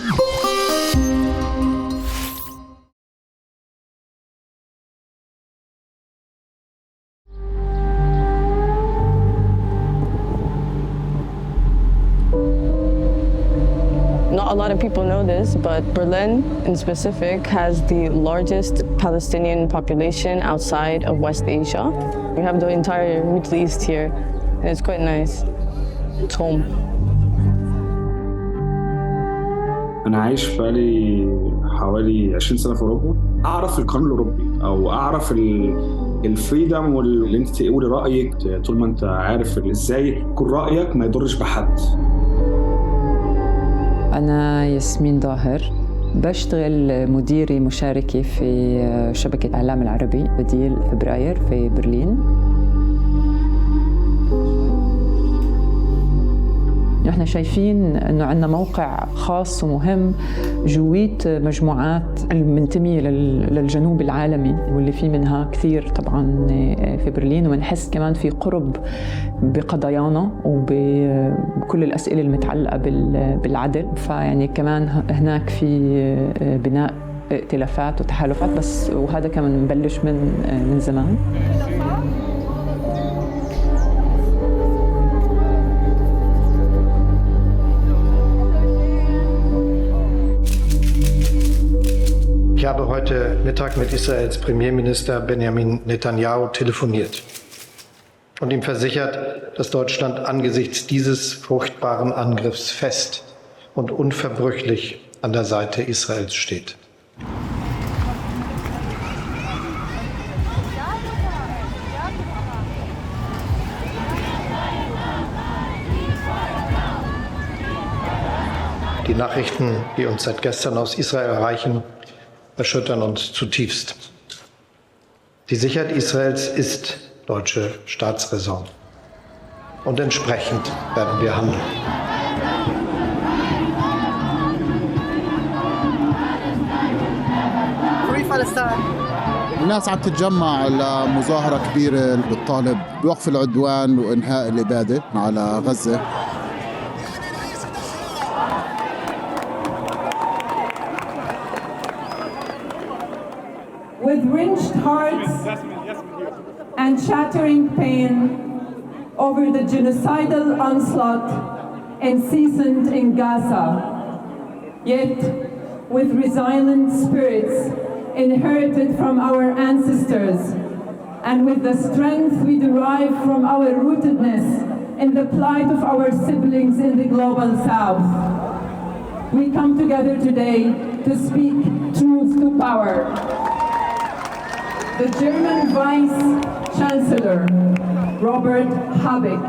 Not a lot of people know this, but Berlin in specific has the largest Palestinian population outside of West Asia. We have the entire Middle East here, and it's quite nice. It's home. أنا عايش بقالي حوالي 20 سنة في أوروبا. أعرف القانون الأوروبي أو أعرف الفريدم واللي أنت تقولي رأيك طول ما أنت عارف إزاي يكون رأيك ما يضرش بحد. أنا ياسمين ظاهر، بشتغل مديرة مشاركة في شبكة إعلام العربي بديل فبراير في برلين. نحن شايفين أنه عندنا موقع خاص ومهم جويت مجموعات المنتمية للجنوب العالمي واللي في منها كثير طبعاً في برلين، ونحس كمان في قرب بقضايانا وبكل الأسئلة المتعلقة بالعدل. فيعني كمان هناك في بناء ائتلافات وتحالفات، بس وهذا كمان مبلش من زمان. Ich habe heute Mittag mit Israels Premierminister Benjamin Netanyahu telefoniert und ihm versichert, dass Deutschland angesichts dieses furchtbaren Angriffs fest und unverbrüchlich an der Seite Israels steht. Die Nachrichten, die uns seit gestern aus Israel erreichen, erschüttern uns zutiefst. Die Sicherheit Israels ist deutsche Staatsräson. Und entsprechend werden wir handeln. Free Palestine. الناس عم تتجمع لمظاهرة كبيرة بتطالب بوقف العدوان وإنهاء الإبادة على غزة. With wrenched hearts and shattering pain over the genocidal onslaught unceasing in Gaza, yet with resilient spirits inherited from our ancestors and with the strength we derive from our rootedness in the plight of our siblings in the global south, we come together today to speak truth to power. The German Vice Chancellor, Robert Habeck,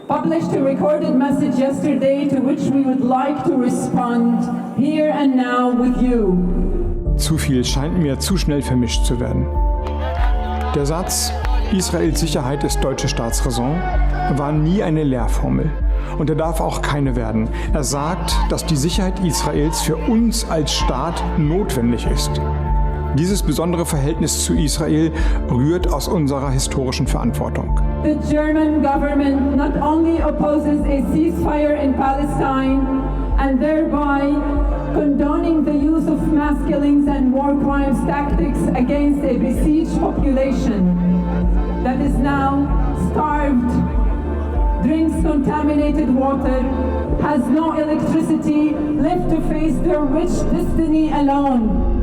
published a recorded message yesterday to which we would like to respond here and now with you. Zu viel scheint mir zu schnell vermischt zu werden. Der Satz, Israels Sicherheit ist deutsche Staatsräson, war nie eine Lehrformel. Und er darf auch keine werden. Er sagt, dass die Sicherheit Israels für uns als Staat notwendig ist. Dieses besondere Verhältnis zu Israel rührt aus unserer historischen Verantwortung. The German government not only opposes a ceasefire in Palestine and thereby condoning the use of mass killings and war crimes tactics against a besieged population that is now starved, drinks contaminated water, has no electricity, left to face their rich destiny alone.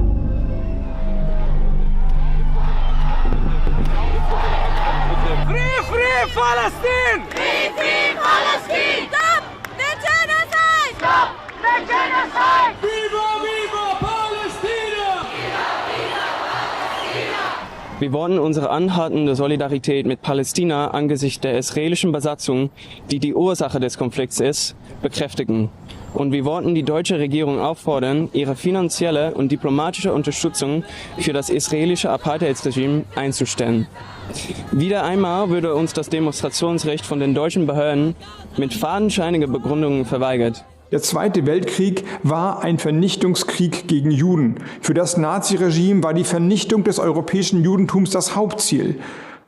Free Palestine! Free Palestine! Stop the genocide! Stop the genocide! Viva, viva Palästina! Viva, viva Palästina! Wir wollen unsere anhaltende Solidarität mit Palästina angesichts der israelischen Besatzung, die die Ursache des Konflikts ist, bekräftigen. Und wir wollten die deutsche Regierung auffordern, ihre finanzielle und diplomatische Unterstützung für das israelische Apartheidsregime einzustellen. Wieder einmal würde uns das Demonstrationsrecht von den deutschen Behörden mit fadenscheinigen Begründungen verweigert. Der Zweite Weltkrieg war ein Vernichtungskrieg gegen Juden. Für das Naziregime war die Vernichtung des europäischen Judentums das Hauptziel.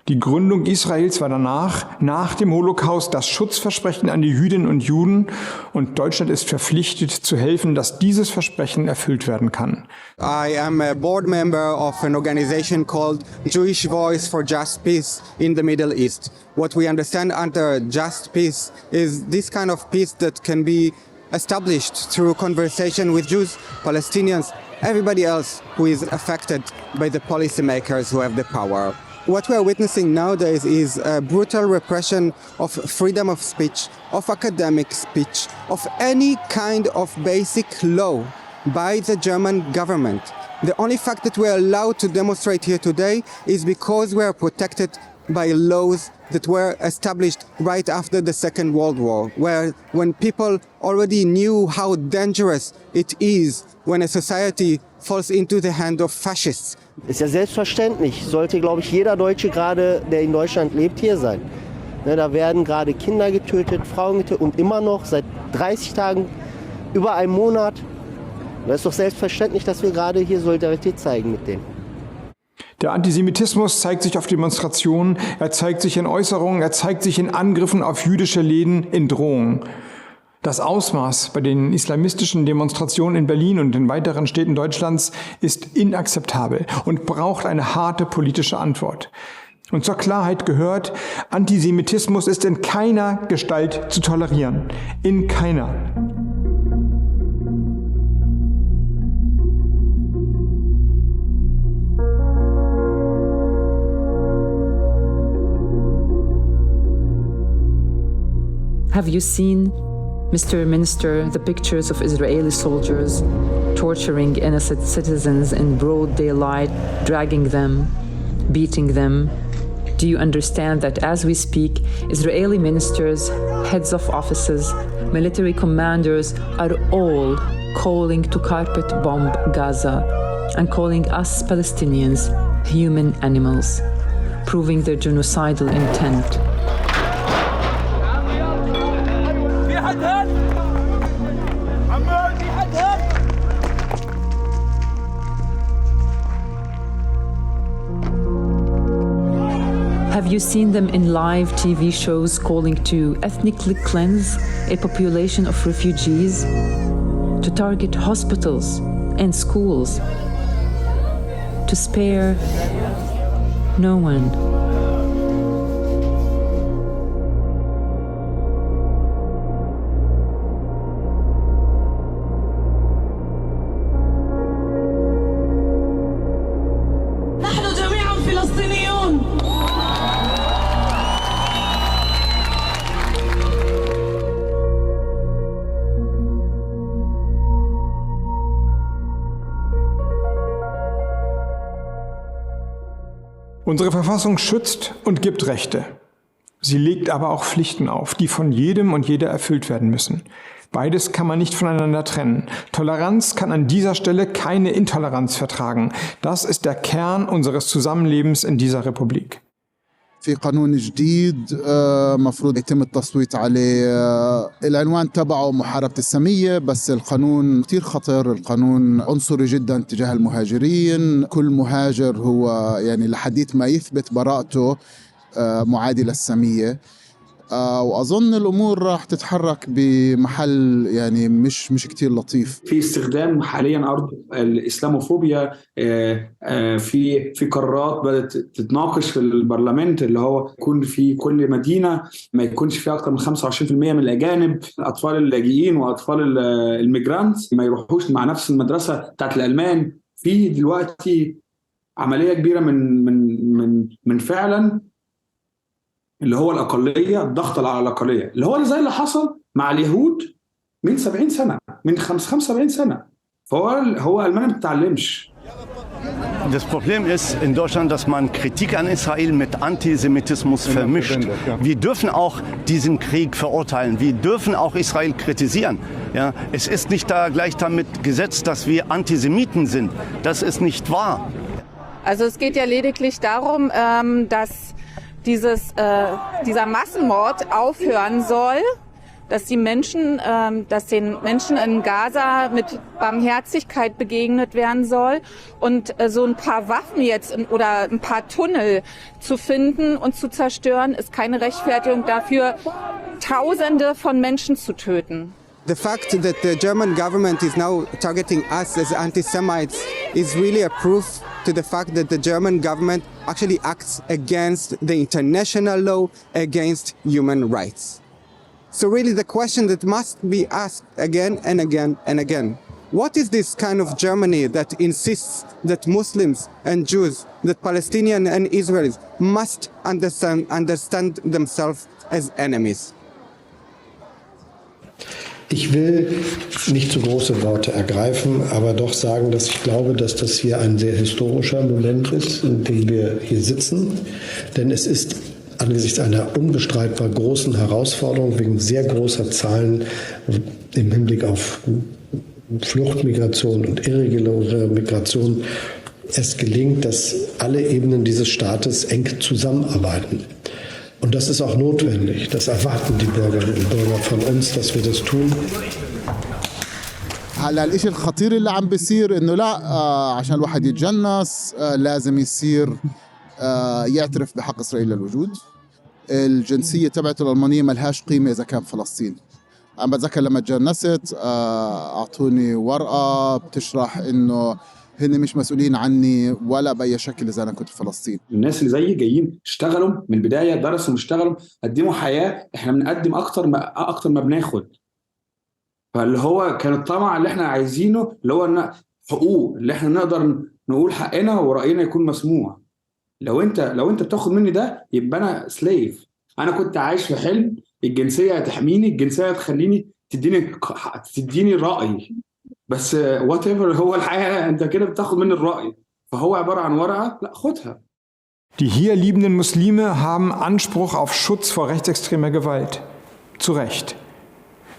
Die Gründung Israels war danach, nach dem Holocaust, das Schutzversprechen an die Jüdinnen und Juden und Deutschland ist verpflichtet zu helfen, dass dieses Versprechen erfüllt werden kann. I am a board member of an organization called Jewish Voice for Just Peace in the Middle East. What we understand under just peace is this kind of peace that can be established through conversation with Jews, Palestinians, everybody else who is affected by the policymakers who have the power. What we are witnessing nowadays is a brutal repression of freedom of speech, of academic speech, of any kind of basic law by the German government. The only fact that we are allowed to demonstrate here today is because we are protected by laws that were established right after the Second World War, where when people already knew how dangerous it is when a society falls into the hand of fascists. Ist ja selbstverständlich, sollte, glaube ich, jeder Deutsche gerade, der in Deutschland lebt, hier sein. Ne, da werden gerade Kinder getötet, Frauen getötet und immer noch seit 30 Tagen, über einem Monat. Da ist doch selbstverständlich, dass wir gerade hier Solidarität zeigen mit denen. Der Antisemitismus zeigt sich auf Demonstrationen, er zeigt sich in Äußerungen, er zeigt sich in Angriffen auf jüdische Läden, in Drohungen. Das Ausmaß bei den islamistischen Demonstrationen in Berlin und in weiteren Städten Deutschlands ist inakzeptabel und braucht eine harte politische Antwort. Und zur Klarheit gehört, Antisemitismus ist in keiner Gestalt zu tolerieren. In keiner. Have you seen, Mr. Minister, the pictures of Israeli soldiers torturing innocent citizens in broad daylight, dragging them, beating them? Do you understand that as we speak, Israeli ministers, heads of offices, military commanders are all calling to carpet bomb Gaza and calling us Palestinians human animals, proving their genocidal intent? Have you seen them in live TV shows calling to ethnically cleanse a population of refugees, to target hospitals and schools, to spare no one? Unsere Verfassung schützt und gibt Rechte. Sie legt aber auch Pflichten auf, die von jedem und jeder erfüllt werden müssen. Beides kann man nicht voneinander trennen. Toleranz kann an dieser Stelle keine Intoleranz vertragen. Das ist der Kern unseres Zusammenlebens in dieser Republik. في قانون جديد مفروض يتم التصويت عليه. العنوان تبعه محاربة السامية، بس القانون كتير خطر. القانون عنصري جدا تجاه المهاجرين. كل مهاجر هو يعني لحديث ما يثبت براءته معادي للسامية. وأظن الأمور راح تتحرك بمحل يعني مش كتير لطيف. في استخدام حاليا أرض الإسلاموفوبيا في قرارات بدأت تتناقش في البرلمان، اللي هو يكون في كل مدينة ما يكونش فيها أكثر من 25% من الأجانب، أطفال اللاجئين وأطفال الميجرانت ما يروحوش مع نفس المدرسة بتاعت الألمان. في دلوقتي عملية كبيرة من فعلا اللي هو الأقلية، الضغط على الأقلية، اللي هو زي اللي حصل مع اليهود من 70 سنة، من 75 سنة. فهو ألمانيا ما بتتعلمش. Das Problem ist in Deutschland, dass man Kritik an Israel mit Antisemitismus vermischt. Wir dürfen auch diesen Krieg verurteilen. Wir dürfen auch Israel kritisieren. Ja, es ist nicht da gleich damit gesetzt, dass wir Antisemiten sind. Das ist nicht wahr. Also es geht ja lediglich darum, dass dieser Massenmord aufhören soll dass den Menschen in Gaza mit Barmherzigkeit begegnet werden soll und so ein paar Waffen jetzt oder ein paar Tunnel zu finden und zu zerstören, ist keine Rechtfertigung dafür, Tausende von Menschen zu töten. The fact that the German government is now targeting us as anti-Semites is really a proof to the fact that the German government actually acts against the international law against human rights. So really the question that must be asked again and again and again, what is this kind of Germany that insists that Muslims and Jews, that Palestinians and Israelis must understand themselves as enemies? Ich will nicht zu große Worte ergreifen, aber doch sagen, dass ich glaube, dass das hier ein sehr historischer Moment ist, in dem wir hier sitzen. Denn es ist angesichts einer unbestreitbar großen Herausforderung wegen sehr großer Zahlen im Hinblick auf Fluchtmigration und irreguläre Migration es gelingt, dass alle Ebenen dieses Staates eng zusammenarbeiten. Und das ist auch notwendig. Das erwarten die Bürgerinnen und Bürger von uns, dass wir das tun. هلا الاشي الخطير اللي عم بيصير انه لا عشان الواحد يتجنس لازم يصير يعترف بحق اسرائيل للوجود. الجنسيه تبعته الالمانيه ملهاش قيمه اذا كان فلسطين. انا بتذكر لما تجنست اعطوني ورقه بتشرح انه هن مش مسؤولين عني ولا بأي شكل إذا أنا كنت في فلسطين. الناس اللي زيي جايين اشتغلوا من البداية، درسوا واشتغلوا، قدموا حياة. إحنا بنقدم أكتر ما بناخد. فاللي هو كان الطمع اللي إحنا عايزينه اللي هو إن حقوق اللي إحنا نقدر نقول حقنا ورأينا يكون مسموع. لو أنت بتاخد مني ده يبقى أنا سليف. أنا كنت عايش في حلم الجنسية هتحميني، الجنسية هتخليني تديني رأي. بس whatever هو الحقيقة أنت كده بتاخد من الرأي، فهو عبارة عن ورقة، لا خدها. Die hier liebenden Muslime haben Anspruch auf Schutz vor rechtsextremer Gewalt. Zu Recht.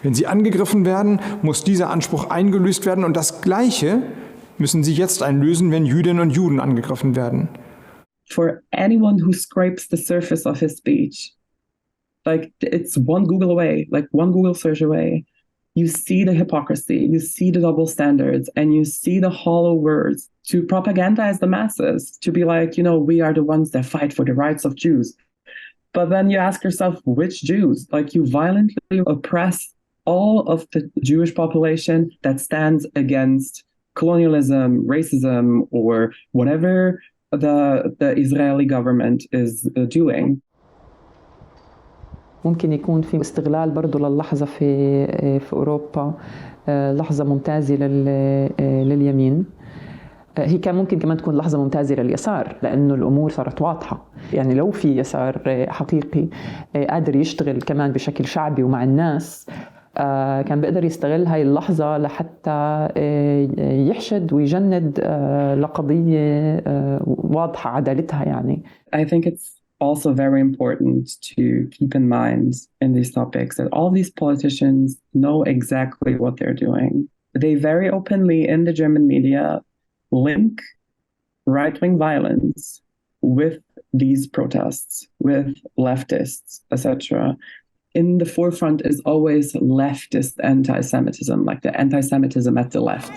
Wenn sie angegriffen werden, muss dieser Anspruch eingelöst werden und das Gleiche müssen sie jetzt einlösen, wenn Jüdinnen und Juden angegriffen werden. For anyone who scrapes the surface of his speech, like it's one Google away, like one Google search away, you see the hypocrisy, you see the double standards, and you see the hollow words to propagandize the masses, to be like, we are the ones that fight for the rights of Jews. But then you ask yourself, which Jews? Like, you violently oppress all of the Jewish population that stands against colonialism, racism, or whatever the Israeli government is doing. ممكن يكون في استغلال برضو للحظة في أوروبا، لحظة ممتازة لليمين. هي كان ممكن كمان تكون لحظة ممتازة لليسار، لأنه الأمور صارت واضحة. يعني لو في يسار حقيقي قادر يشتغل كمان بشكل شعبي ومع الناس، كان بيقدر يستغل هاي اللحظة لحتى يحشد ويجند لقضية واضحة عدالتها يعني. I think it's also very important to keep in mind in these topics that all these politicians know exactly what they're doing. They very openly in the German media link right-wing violence with these protests, with leftists, etc. In the forefront is always leftist anti-Semitism, like the anti-Semitism at the left.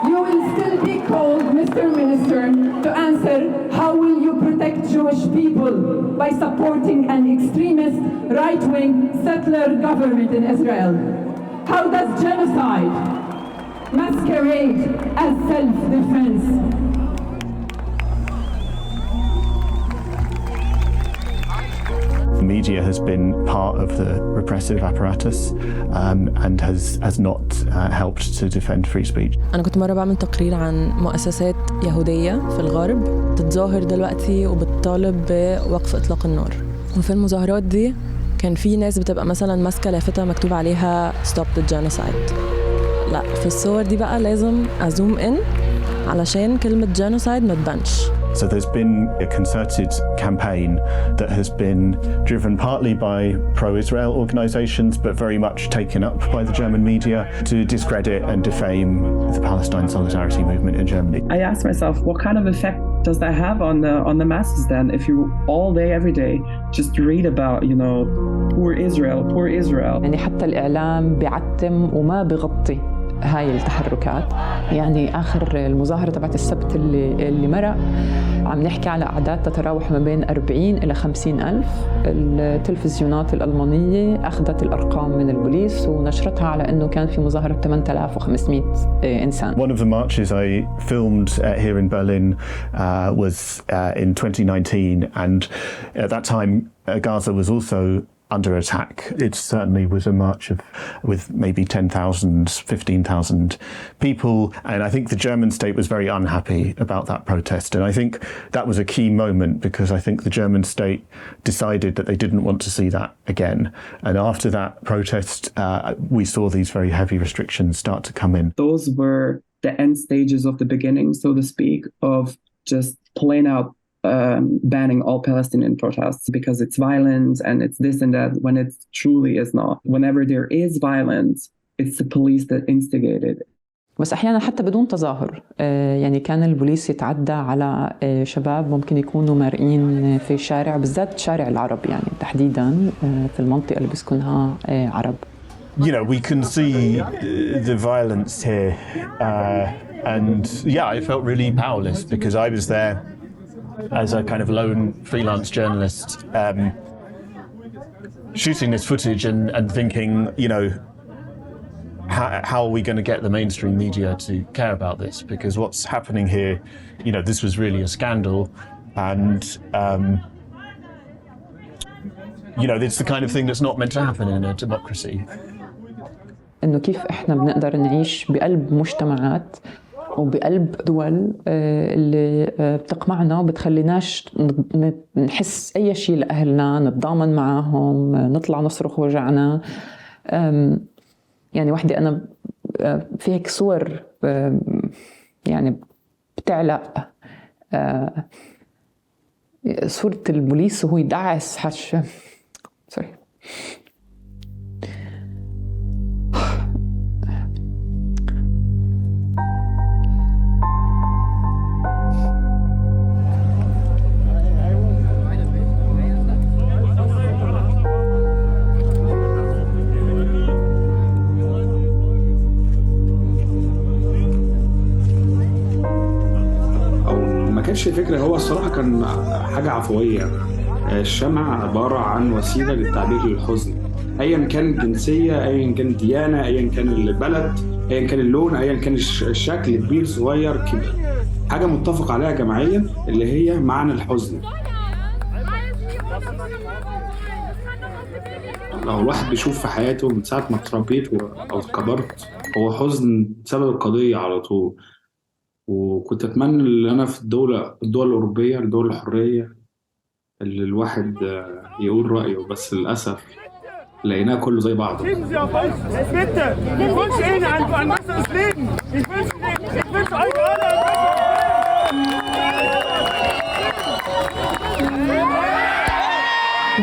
You will still be called, Mr. Minister, to answer how will you protect Jewish people by supporting an extremist right-wing settler government in Israel? How does genocide masquerade as self-defense? Media has been part of the repressive apparatus and has not helped to defend free speech. أنا كنت مرة بعمل تقرير عن مؤسسات يهودية في الغرب تتظاهر دلوقتي وبتطالب بوقف إطلاق النار، وفي المظاهرات دي كان في ناس بتبقى مثلا ماسكة لافتة مكتوب عليها Stop the Genocide. لا، في الصور دي بقى لازم أزوم إن علشان كلمة genocide ما تبانش. So there's been a concerted campaign that has been driven partly by pro-Israel organizations, but very much taken up by the German media to discredit and defame the Palestine solidarity movement in Germany. I asked myself, what kind of effect does that have on the masses then? If you all day, every day, just read about, you know, poor Israel. يعني حتى الإعلام بيعتم وما بغطي هاي التحركات. يعني آخر المظاهرة تبعت السبت اللي مرق عم نحكي على أعداد تتراوح ما بين 40 إلى 50 ألف. التلفزيونات الألمانية أخذت الأرقام من البوليس ونشرتها على أنه كان في مظاهرة 8500 إنسان. One of the marches I filmed here in Berlin was in 2019, and at that time Gaza was also under attack. It certainly was a march with maybe 10,000, 15,000 people, and I think the German state was very unhappy about that protest, and I think that was a key moment because I think the German state decided that they didn't want to see that again, and after that protest we saw these very heavy restrictions start to come in. Those were the end stages of the beginning, so to speak, of just plain out banning all Palestinian protests because it's violence and it's this and that, when it truly is not. Whenever there is violence, it's the police that instigated. بس أحيانا حتى بدون تظاهر، يعني كان البوليس يتعدى على شباب ممكن يكونوا مارقين في شارع، بالذات شارع العرب يعني تحديدا في المنطقة اللي بيسكنها عرب. You know, we can see the violence here, and yeah, I felt really powerless because I was there as a kind of lone freelance journalist, shooting this footage and thinking, you know, how are we going to get the mainstream media to care about this? Because what's happening here, you know, this was really a scandal, and you know, it's the kind of thing that's not meant to happen in a democracy. إنه كيف إحنا بنقدر نعيش بقلب مجتمعات وبقلب دول اللي بتقمعنا وبتخليناش نحس أي شيء لأهلنا، نتضامن معاهم، نطلع نصرخ وجعنا. يعني وحدة أنا في هيك صور يعني بتعلق صورة البوليس وهو يدعس حش سوري الفكرة هو الصراحة كان حاجة عفوية. الشمع عبارة عن وسيلة للتعبير للحزن، أيا كان الجنسية، أيا كان الديانة، أيا كان البلد، أيا كان اللون، أيا كان الشكل، كبير صغير كبير، حاجة متفق عليها جماعيا اللي هي معنى الحزن. لو الواحد بيشوف في حياته من ساعة ما اتربيت أو كبرت هو حزن بسبب القضية على طول. وكنت أتمنى اللي أنا في الدول الأوروبية، الدول الحرية، اللي الواحد يقول رأيه، بس للأسف لقيناه كله زي بعضه.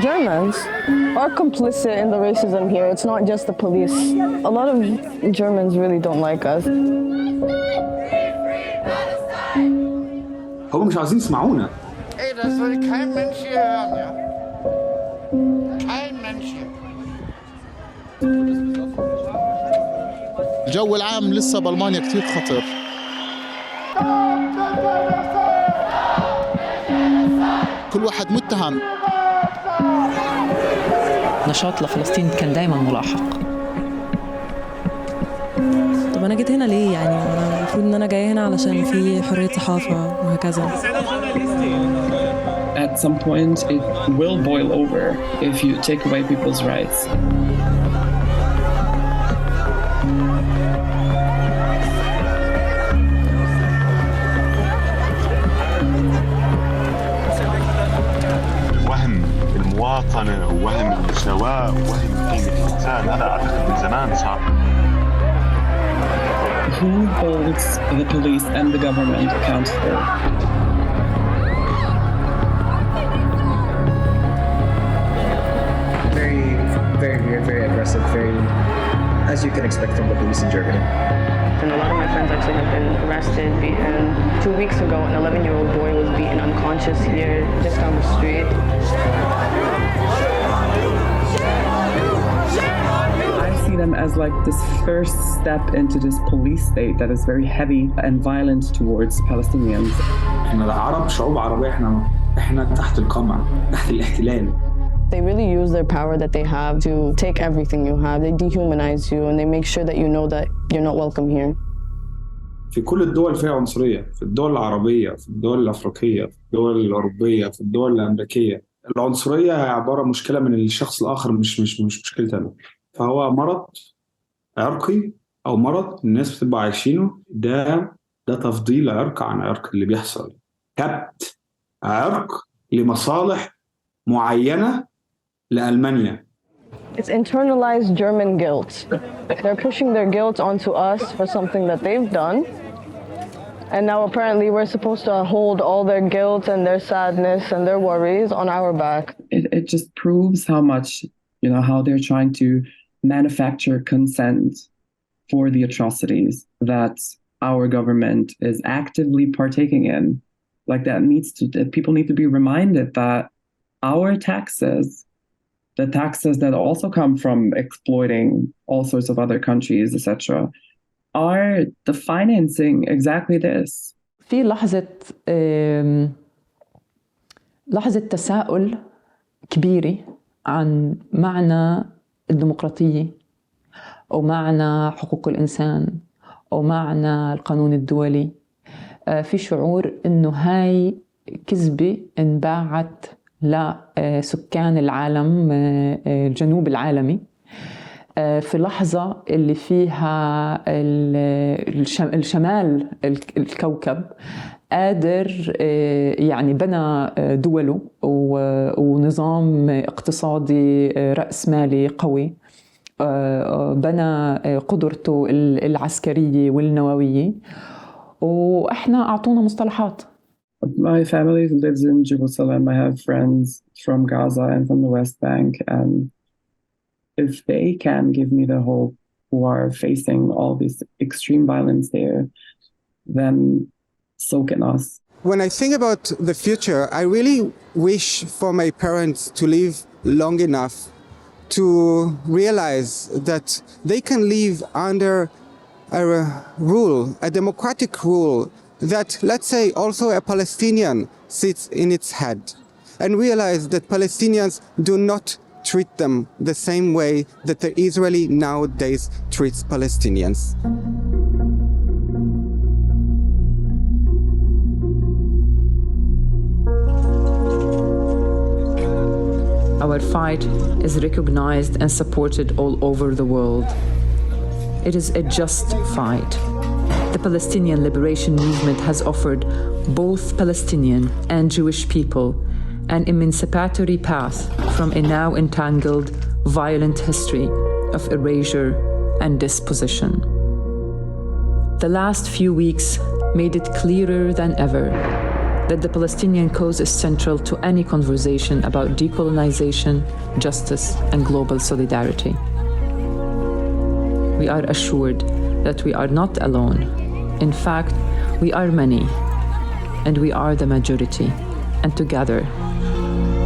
Germans are complicit in the racism here. It's not just the police. A lot of Germans really don't like us. هم مش عايزين يسمعونا. Ey, das soll kein Mensch hier hören, ja? Kein Mensch hier. الجو العام لسه بألمانيا كتير خطر. كل واحد متهم. نشاط لفلسطين كان دايما ملاحق. طب أنا جيت هنا ليه يعني؟ أنا المفروض إن أنا جاي هنا علشان في حرية صحافة وهكذا. At some point it will boil over if you take away people's rights. وهم المواطنة ووهم المساواة ووهم قيمة الإنسان، هذا أعتقد من زمان صار. Who holds the police and the government accountable? Very aggressive, very, as as you can expect from the police in Germany. And a lot of my friends actually have been arrested, beaten. 2 weeks ago, an 11-year-old boy was beaten unconscious here, just down the street. I see them as like this first step into this police state that is very heavy and violent towards Palestinians. احنا العرب شعوب عربية، احنا تحت القمع، تحت الاحتلال. They really use their power that they have to take everything you have. They dehumanize you and they make sure that you know that you're not welcome here. في كل الدول فيها عنصرية، في الدول العربية، في الدول الأفريقية، في الدول الأوروبية، في الدول الأمريكية. العنصرية عبارة مشكلة من الشخص الآخر، مش مشكلتي أنا. فهو مرض عرقي أو مرض الناس بتبقى عايشينه. ده تفضيل عرق عن عرق اللي بيحصل. كبت عرق لمصالح معينة لألمانيا. It's internalized German guilt. They're pushing their guilt onto us for something that they've done. And now apparently we're supposed to hold all their guilt and their sadness and their worries on our back. It just proves how much, how they're trying to manufacture consent for the atrocities that our government is actively partaking in. Like people need to be reminded that our taxes, the taxes that also come from exploiting all sorts of other countries, etc., are the financing exactly this. في لحظة تساؤل كبيرة عن معنى الديمقراطية أو معنى حقوق الإنسان أو معنى القانون الدولي. في شعور إنه هاي كذبة انباعت لسكان العالم، الجنوب العالمي، في لحظة اللي فيها الشمال الكوكب قادر بنى دوله ونظام اقتصادي رأسمالي قوي، بنى قدرته العسكرية والنووية، وإحنا أعطونا مصطلحات. My family lives in Jerusalem. I have friends from Gaza and from the West Bank. And if they can give me the hope who are facing all this extreme violence there, then so can us. When I think about the future, I really wish for my parents to live long enough to realize that they can live under a rule, a democratic rule, that, let's say, also a Palestinian sits in its head, and realize that Palestinians do not treat them the same way that the Israeli nowadays treats Palestinians. Our fight is recognized and supported all over the world. It is a just fight. The Palestinian Liberation Movement has offered both Palestinian and Jewish people an emancipatory path from a now entangled, violent history of erasure and dispossession. The last few weeks made it clearer than ever that the Palestinian cause is central to any conversation about decolonization, justice, and global solidarity. We are assured that we are not alone. In fact, we are many, and we are the majority, and together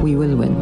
we will win.